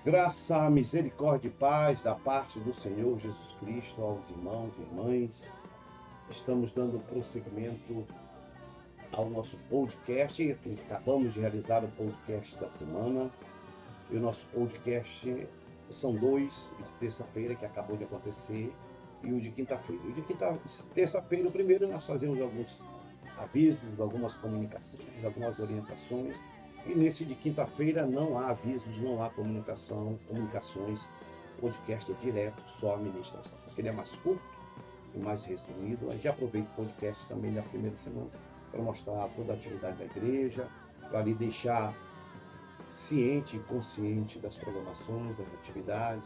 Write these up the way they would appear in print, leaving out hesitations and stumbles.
Graça, misericórdia e paz da parte do Senhor Jesus Cristo aos irmãos e irmãs. Estamos dando prosseguimento ao nosso podcast. Acabamos de realizar o podcast da semana. E o nosso podcast são dois, o de terça-feira, que acabou de acontecer, e o de quinta-feira. O de terça-feira, o primeiro, nós fazemos alguns avisos, algumas comunicações, algumas orientações. E nesse de quinta-feira não há avisos, não há comunicações. O podcast é direto, só a ministração. Porque ele é mais curto e mais resumido. A gente aproveita o podcast também da primeira semana para mostrar toda a atividade da igreja, para lhe deixar ciente e consciente das programações, das atividades,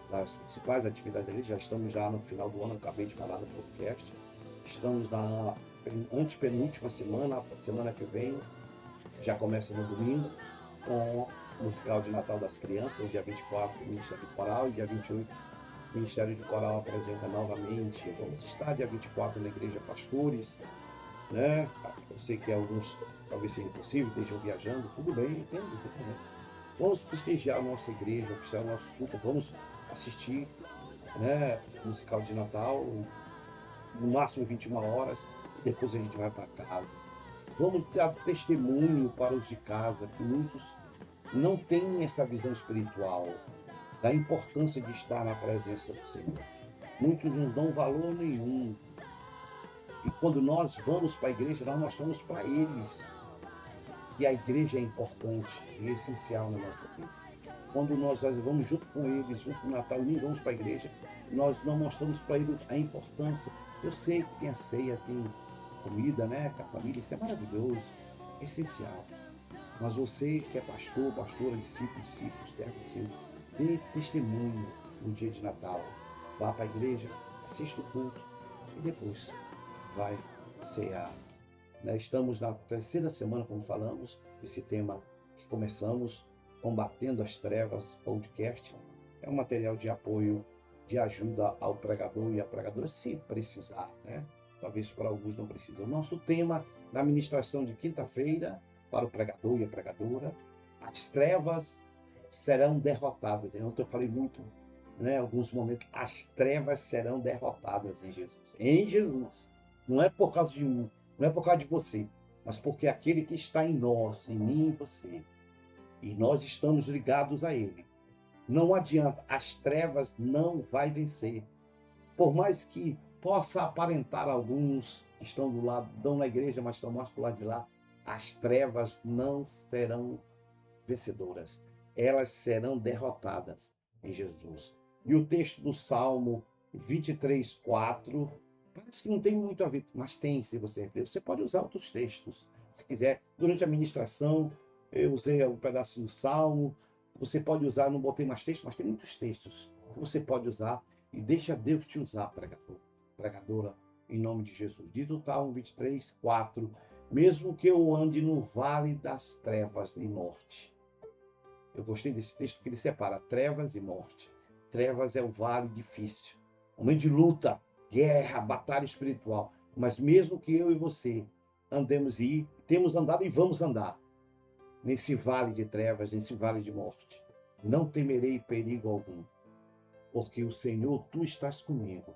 das principais atividades da igreja. Já estamos já no final do ano, acabei de falar no podcast. Estamos na antepenúltima semana, a semana que vem, já começa no domingo, com o musical de Natal das Crianças, dia 24, Ministério de Coral, e dia 28, o Ministério de Coral apresenta novamente. Vamos estar dia 24 na Igreja Pastores, né? Eu sei que alguns talvez seja impossível, estejam viajando, tudo bem, entendo, né? Vamos prestigiar a nossa igreja, prestigiar o nosso culto, vamos assistir, né, o musical de Natal, no máximo 21 horas, e depois a gente vai para casa. Vamos dar testemunho para os de casa, que muitos não têm essa visão espiritual da importância de estar na presença do Senhor. Muitos não dão valor nenhum. E quando nós vamos para a igreja, nós mostramos para eles que a igreja é importante e essencial na nossa vida. Quando nós vamos junto com eles, junto no Natal, e vamos para a igreja, nós não mostramos para eles a importância. Eu sei que tem a ceia, tem comida, né, com a família, isso é maravilhoso, é essencial. Mas você que é pastor, pastora, discípulo, servo seu, dê testemunho no dia de Natal. Vá para a igreja, assista o culto e depois vai cear. Né? Estamos na terceira semana, como falamos, esse tema que começamos, Combatendo as Trevas, podcast. É um material de apoio, de ajuda ao pregador e à pregadora, se precisar. Né? Talvez para alguns não precisam. O nosso tema na ministração de quinta-feira, para o pregador e a pregadora, as trevas serão derrotadas. Ontem eu falei muito, né, em alguns momentos, as trevas serão derrotadas em Jesus. Em Jesus. Não é por causa de um, não é por causa de você, mas porque aquele que está em nós, em mim e em você, e nós estamos ligados a ele. Não adianta, as trevas não vai vencer. Por mais que possa aparentar alguns que estão do lado, estão na igreja, mas estão mais para o lado de lá, as trevas não serão vencedoras. Elas serão derrotadas em Jesus. E o texto do Salmo 23:4 parece que não tem muito a ver, mas tem, se você ver. Você pode usar outros textos, se quiser. Durante a ministração, eu usei um pedaço do Salmo. Você pode usar, não botei mais texto, mas tem muitos textos que você pode usar e deixa Deus te usar, pregador, pregadora, em nome de Jesus. Diz o Salmo 23:4: mesmo que eu ande no vale das trevas e morte. Eu gostei desse texto porque ele separa trevas e morte. Trevas é o vale difícil, momento de luta, guerra, batalha espiritual. Mas mesmo que eu e você andemos e temos andado e vamos andar nesse vale de trevas, nesse vale de morte, não temerei perigo algum, porque o Senhor, tu estás comigo,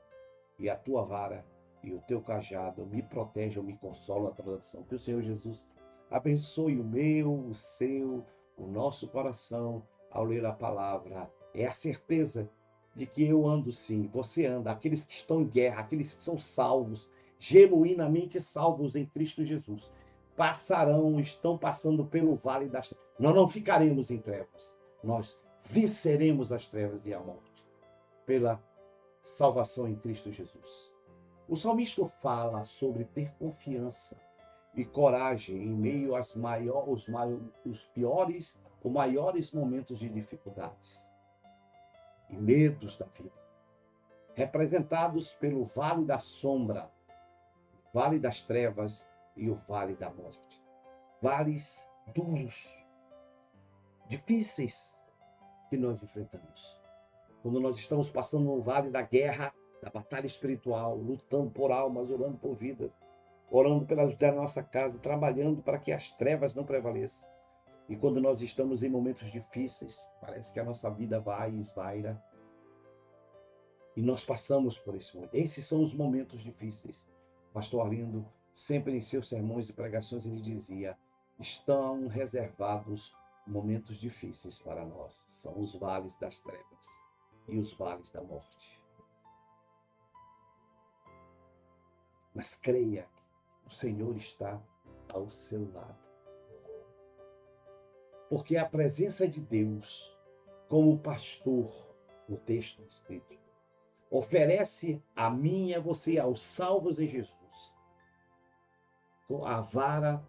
e a tua vara e o teu cajado me protegem, me consolam a tradução. Que o Senhor Jesus abençoe o meu, o seu, o nosso coração ao ler a palavra. É a certeza de que eu ando sim, você anda. Aqueles que estão em guerra, aqueles que são salvos, genuinamente salvos em Cristo Jesus, passarão, estão passando pelo vale das trevas. Nós não ficaremos em trevas. Nós venceremos as trevas e a morte pela salvação em Cristo Jesus. O salmista fala sobre ter confiança e coragem em meio os piores ou maiores momentos de dificuldades e medos da vida, representados pelo vale da sombra, vale das trevas e o vale da morte. Vales duros, difíceis que nós enfrentamos. Quando nós estamos passando no vale da guerra, da batalha espiritual, lutando por almas, orando por vidas, orando pela vida da nossa casa, trabalhando para que as trevas não prevaleçam. E quando nós estamos em momentos difíceis, parece que a nossa vida vai e esvaira. E nós passamos por esse momento. Esses são os momentos difíceis. Pastor Arlindo, sempre em seus sermões e pregações, ele dizia: estão reservados momentos difíceis para nós. São os vales das trevas e os vales da morte. Mas creia, o Senhor está ao seu lado. Porque a presença de Deus, como pastor, no texto escrito, oferece a mim e a você, aos salvos em Jesus, a vara,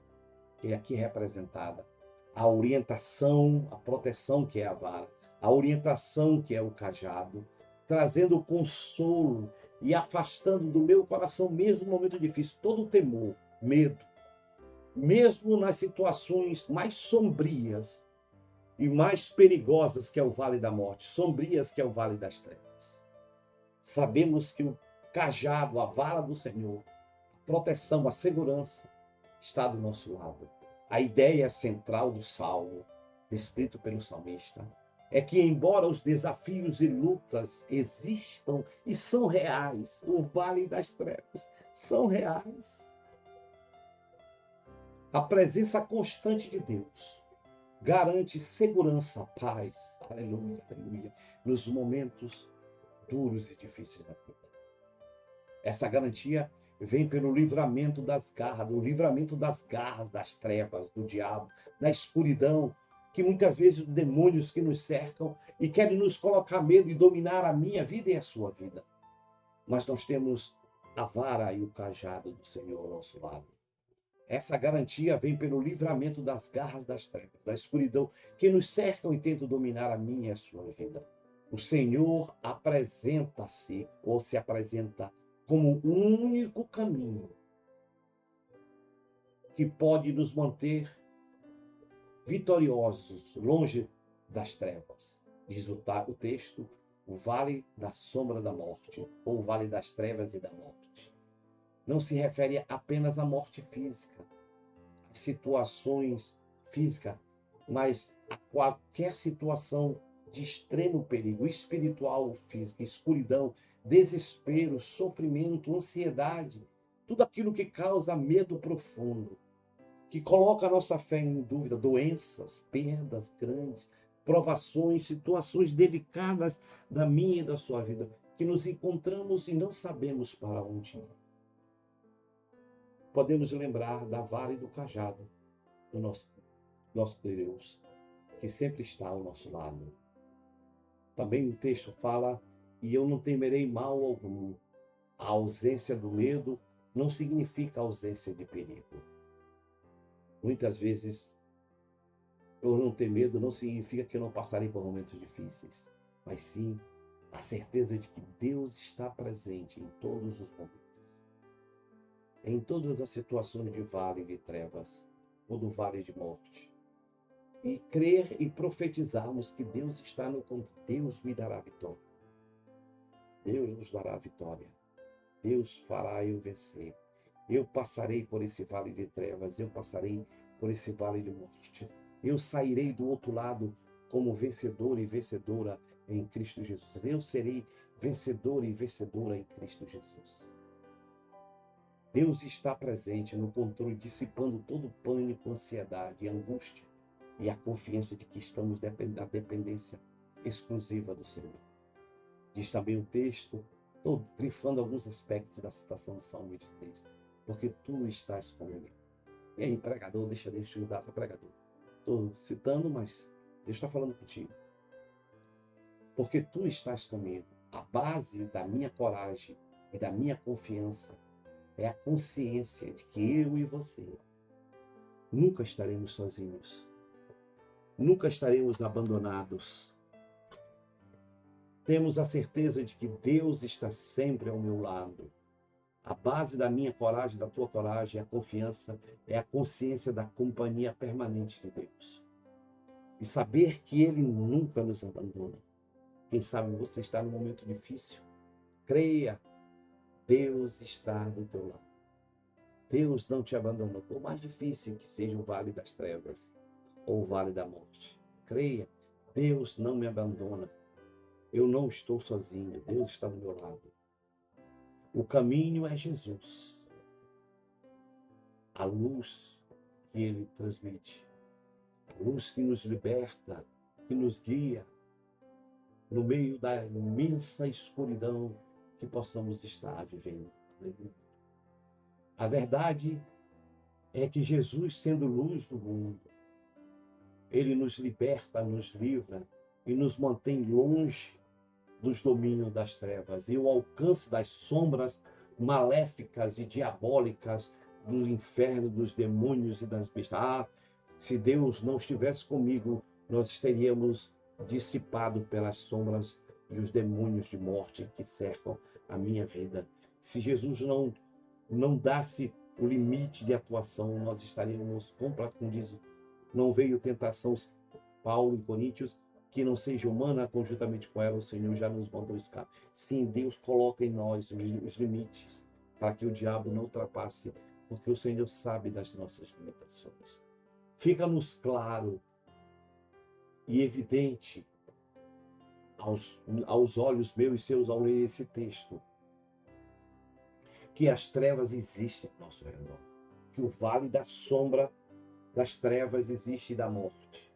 que é aqui representada, a orientação, a proteção, que é a vara, a orientação, que é o cajado, trazendo consolo e afastando do meu coração, mesmo no momento difícil, todo o temor, medo, mesmo nas situações mais sombrias e mais perigosas, que é o vale da morte, sombrias, que é o vale das trevas. Sabemos que o cajado, a vara do Senhor, a proteção, a segurança, está do nosso lado. A ideia central do Salmo, descrito pelo salmista, é que, embora os desafios e lutas existam e são reais, o vale das trevas são reais, a presença constante de Deus garante segurança, paz, aleluia, aleluia, nos momentos duros e difíceis da vida. Essa garantia vem pelo livramento das garras, o livramento das garras, das trevas, do diabo, da escuridão, que muitas vezes os demônios que nos cercam e querem nos colocar medo e dominar a minha vida e a sua vida. Mas nós temos a vara e o cajado do Senhor ao nosso lado. Essa garantia vem pelo livramento das garras das trevas, da escuridão, que nos cercam e tentam dominar a minha e a sua vida. O Senhor apresenta-se, ou se apresenta, como o único caminho que pode nos manter vitoriosos, longe das trevas. Diz o texto, o vale da sombra da morte, ou o vale das trevas e da morte. Não se refere apenas à morte física, a situações físicas, mas a qualquer situação de extremo perigo, espiritual ou física, escuridão, desespero, sofrimento, ansiedade, tudo aquilo que causa medo profundo, que coloca a nossa fé em dúvida, doenças, perdas grandes, provações, situações delicadas da minha e da sua vida, que nos encontramos e não sabemos para onde ir. Podemos lembrar da vara e do cajado do nosso Deus, que sempre está ao nosso lado. Também o texto fala, e eu não temerei mal algum. A ausência do medo não significa ausência de perigo. Muitas vezes, eu não ter medo não significa que eu não passarei por momentos difíceis, mas sim a certeza de que Deus está presente em todos os momentos, em todas as situações de vale de trevas ou do vale de morte. E crer e profetizarmos que Deus está no controle. Deus me dará vitória. Deus nos dará vitória. Deus fará eu vencer. Eu passarei por esse vale de trevas. Eu passarei por esse vale de morte. Eu sairei do outro lado como vencedor e vencedora em Cristo Jesus. Eu serei vencedor e vencedora em Cristo Jesus. Deus está presente no controle, dissipando todo o pânico, ansiedade e angústia, e a confiança de que estamos na dependência exclusiva do Senhor. Diz também o texto, estou grifando alguns aspectos da citação do Salmo 23, porque tu estás comigo. E aí, pregador, deixa eu usar para pregador. Estou citando, mas Deus está falando contigo. Porque tu estás comigo. A base da minha coragem e da minha confiança é a consciência de que eu e você nunca estaremos sozinhos. Nunca estaremos abandonados. Temos a certeza de que Deus está sempre ao meu lado. A base da minha coragem, da tua coragem, a confiança, é a consciência da companhia permanente de Deus. E saber que Ele nunca nos abandona. Quem sabe você está num momento difícil. Creia, Deus está do teu lado. Deus não te abandonou, por mais difícil que seja o vale das trevas, ou o vale da morte. Creia, Deus não me abandona. Eu não estou sozinho, Deus está do meu lado. O caminho é Jesus. A luz que ele transmite, a luz que nos liberta, que nos guia no meio da imensa escuridão que possamos estar vivendo. A verdade é que Jesus, sendo luz do mundo, ele nos liberta, nos livra e nos mantém longe dos domínios das trevas e o alcance das sombras maléficas e diabólicas do inferno, dos demônios e das bestas. Se Deus não estivesse comigo, nós teríamos dissipado pelas sombras e os demônios de morte que cercam a minha vida. Se Jesus não desse o limite de atuação, nós estaríamos completamente. Não veio tentação, Paulo em Coríntios, que não seja humana, conjuntamente com ela, o Senhor já nos mandou escape. Sim, Deus coloca em nós os limites para que o diabo não ultrapasse, porque o Senhor sabe das nossas limitações. Fica-nos claro e evidente aos olhos meus e seus ao ler esse texto, que as trevas existem ao nosso redor, que o vale da sombra das trevas existe da morte.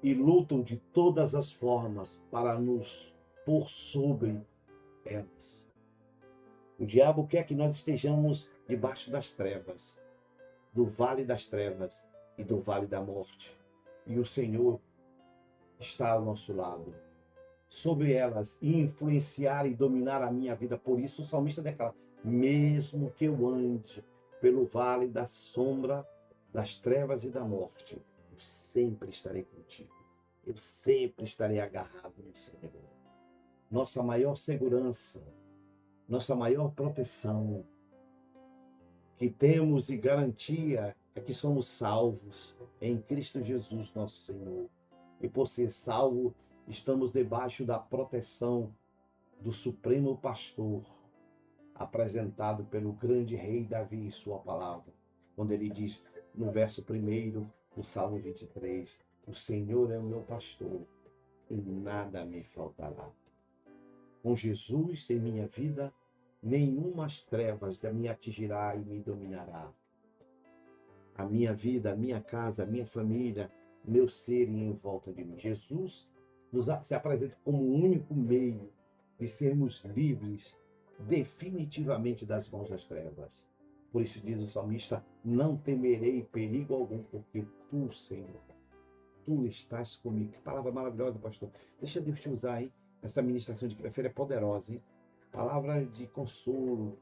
E lutam de todas as formas para nos pôr sobre elas. O diabo quer que nós estejamos debaixo das trevas, do vale das trevas e do vale da morte. E o Senhor está ao nosso lado, sobre elas, e influenciar e dominar a minha vida. Por isso o salmista declara: mesmo que eu ande pelo vale da sombra das trevas e da morte, eu sempre estarei contigo. Eu sempre estarei agarrado no Senhor. Nossa maior segurança, nossa maior proteção que temos e garantia é que somos salvos em Cristo Jesus, nosso Senhor. E por ser salvo, estamos debaixo da proteção do Supremo Pastor, apresentado pelo grande rei Davi em sua palavra, quando ele diz no verso 1 do Salmo 23, o Senhor é o meu pastor e nada me faltará. Com Jesus em minha vida, nenhumas trevas me atingirá e me dominará. A minha vida, a minha casa, a minha família, meu ser em volta de mim. Jesus se apresenta como o único meio de sermos livres definitivamente das mãos das trevas. Por isso diz o salmista: não temerei perigo algum, porque tu, Senhor, tu estás comigo. Que palavra maravilhosa, pastor. Deixa Deus te usar, hein? Essa ministração de quinta-feira é poderosa, hein? Palavra de consolo,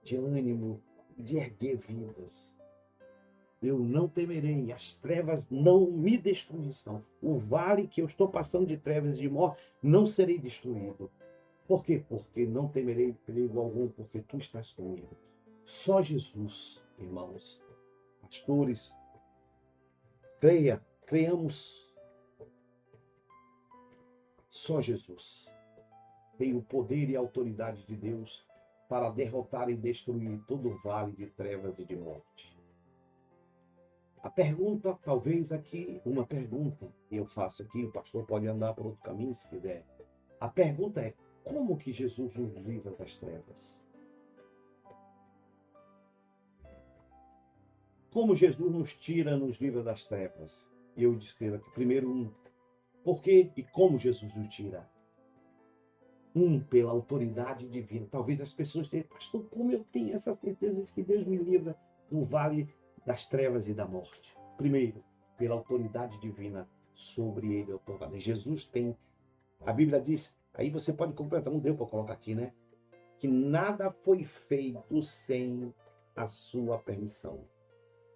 de ânimo, de erguer vidas. Eu não temerei, as trevas não me destruirão. O vale que eu estou passando de trevas e de morte, não serei destruído. Por quê? Porque não temerei perigo algum, porque tu estás comigo. Só Jesus, irmãos, pastores, creiamos. Só Jesus tem o poder e a autoridade de Deus para derrotar e destruir todo o vale de trevas e de morte. A pergunta, talvez aqui, uma pergunta que eu faço aqui, o pastor pode andar por outro caminho se quiser. A pergunta é: como que Jesus nos livra das trevas? Como Jesus nos livra das trevas? Eu descrevo aqui primeiro por que e como Jesus nos tira. Pela autoridade divina. Talvez as pessoas tenham: pastor, como eu tenho essa certeza de que Deus me livra do vale das trevas e da morte? Primeiro, pela autoridade divina sobre ele otorgada. Jesus tem, a Bíblia diz, aí você pode completar, não deu para colocar aqui, né? Que nada foi feito sem a sua permissão.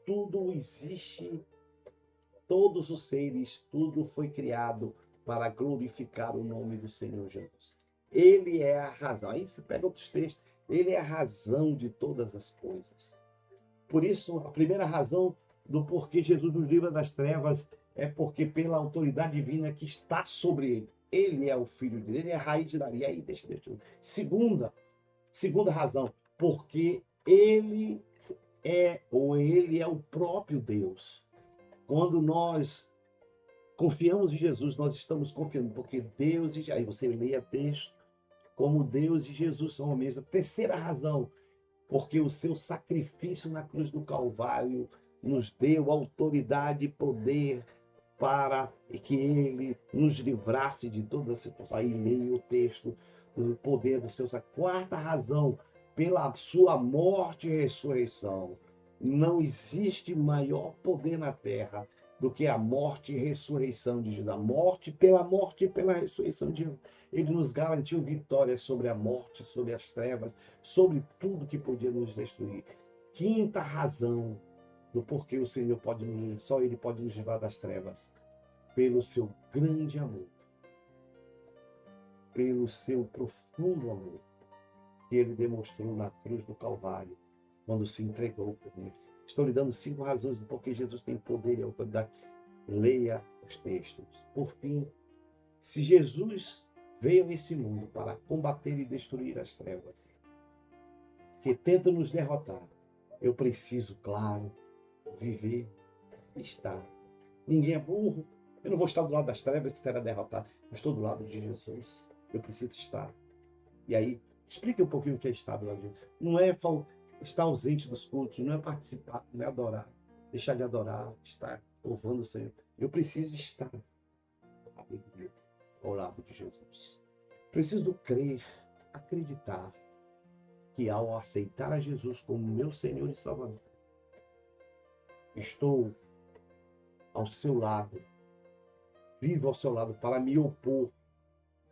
Tudo existe, todos os seres, tudo foi criado para glorificar o nome do Senhor Jesus. Ele é a razão. Aí você pega outros textos. Ele é a razão de todas as coisas. Por isso, a primeira razão do porquê Jesus nos livra das trevas é porque pela autoridade divina que está sobre ele. Ele é o Filho de Deus, ele é a raiz de Davi. Aí deixa. Segunda razão, porque ele ele é o próprio Deus. Quando nós confiamos em Jesus, nós estamos confiando, porque Deus e aí você leia texto como Deus e Jesus são a mesma. Terceira razão, porque o seu sacrifício na cruz do Calvário nos deu autoridade e poder para que ele nos livrasse de toda a situação. Aí leia o texto, o poder do seu sacrifício. Quarta razão, pela sua morte e ressurreição. Não existe maior poder na terra do que a morte e ressurreição de Jesus. A morte e pela ressurreição de Jesus. Ele nos garantiu vitória sobre a morte, sobre as trevas, sobre tudo que podia nos destruir. Quinta razão do porquê o Senhor só Ele pode nos livrar das trevas. Pelo seu grande amor. Pelo seu profundo amor. Que Ele demonstrou na cruz do Calvário, quando se entregou por mim. Estou lhe dando 5 razões do porquê Jesus tem poder e autoridade. Leia os textos. Por fim, se Jesus veio a esse mundo para combater e destruir as trevas que tentam nos derrotar, eu preciso, claro, viver e estar. Ninguém é burro. Eu não vou estar do lado das trevas que será derrotado. Eu estou do lado de Jesus. Eu preciso estar. E aí, explique um pouquinho o que é estar do lado de Jesus. Não é estar ausente dos cultos, não é participar, não é adorar, deixar de adorar, estar louvando o Senhor. Eu preciso estar ao lado de Jesus. Preciso crer, acreditar que ao aceitar a Jesus como meu Senhor e Salvador, estou ao seu lado, vivo ao seu lado para me opor,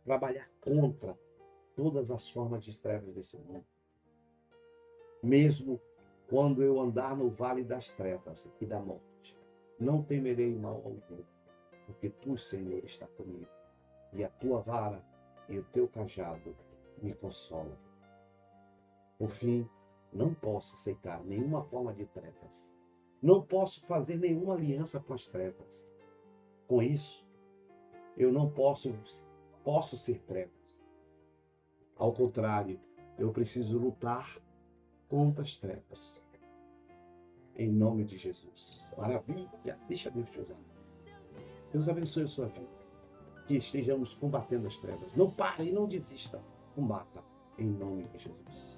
trabalhar contra todas as formas de trevas desse mundo. Mesmo quando eu andar no vale das trevas e da morte, não temerei mal algum, porque tu, Senhor, está comigo, e a tua vara e o teu cajado me consolam. Por fim, não posso aceitar nenhuma forma de trevas. Não posso fazer nenhuma aliança com as trevas. Com isso, eu não posso ser trevas. Ao contrário, eu preciso lutar contra as trevas. Em nome de Jesus. Maravilha. Deixa Deus te usar. Deus abençoe a sua vida. Que estejamos combatendo as trevas. Não pare, não desista. Combata. Em nome de Jesus.